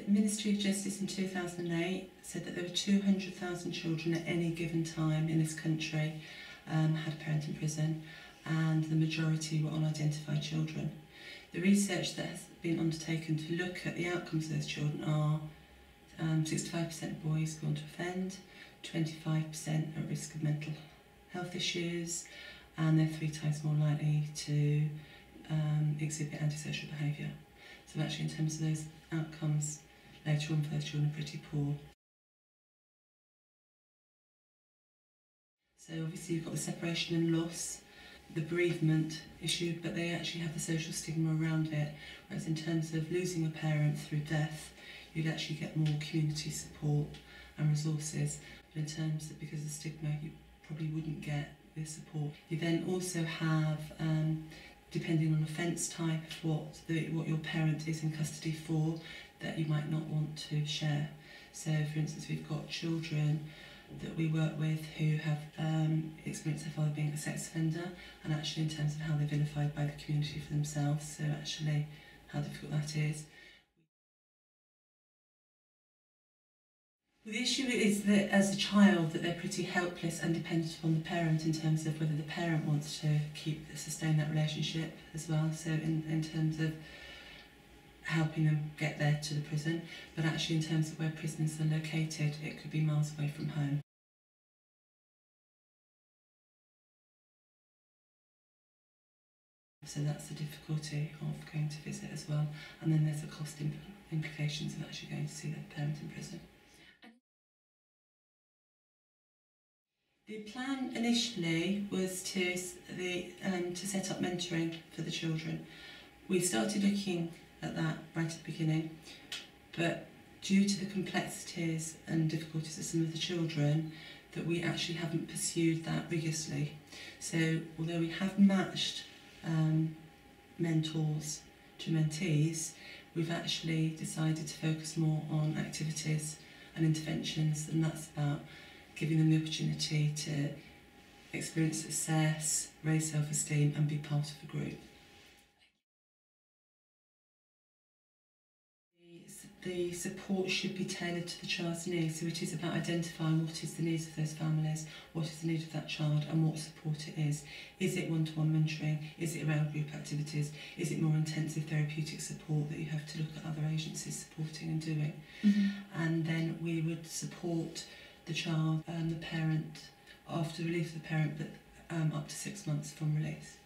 The Ministry of Justice in 2008 said that there were 200,000 children at any given time in this country had a parent in prison, and the majority were unidentified children. The research that has been undertaken to look at the outcomes of those children are 65% of boys go on to offend, 25% are at risk of mental health issues, and they're 3 times more likely to exhibit antisocial behaviour. So actually in terms of those outcomes, later on for those children are pretty poor. So obviously you've got the separation and loss, the bereavement issue, but they actually have the social stigma around it, whereas in terms of losing a parent through death, you'd actually get more community support and resources. But in terms of, because of the stigma, you probably wouldn't get this support. You then also have, depending on offence type, what your parent is in custody for, that you might not want to share. So for instance, we've got children that we work with who have experienced their father being a sex offender, and actually in terms of how they're vilified by the community for themselves, so actually how difficult that is. Well, the issue is that as a child that they're pretty helpless and dependent upon the parent in terms of whether the parent wants to sustain that relationship as well, so in terms of helping them get there to the prison, but actually in terms of where prisons are located, it could be miles away from home. So that's the difficulty of going to visit as well, and then there's the cost implications of actually going to see their parent in prison. The plan initially was to set up mentoring for the children. We started looking at that right at the beginning, but due to the complexities and difficulties of some of the children, that we actually haven't pursued that rigorously. So although we have matched mentors to mentees, we've actually decided to focus more on activities and interventions, and that's about giving them the opportunity to experience success, raise self-esteem and be part of a group. The support should be tailored to the child's needs, so it is about identifying what is the needs of those families, what is the need of that child and what support it is. Is it one-to-one mentoring? Is it around group activities? Is it more intensive therapeutic support that you have to look at other agencies supporting and doing? And then we would support the child and the parent after the release of the parent, but up to 6 months from release.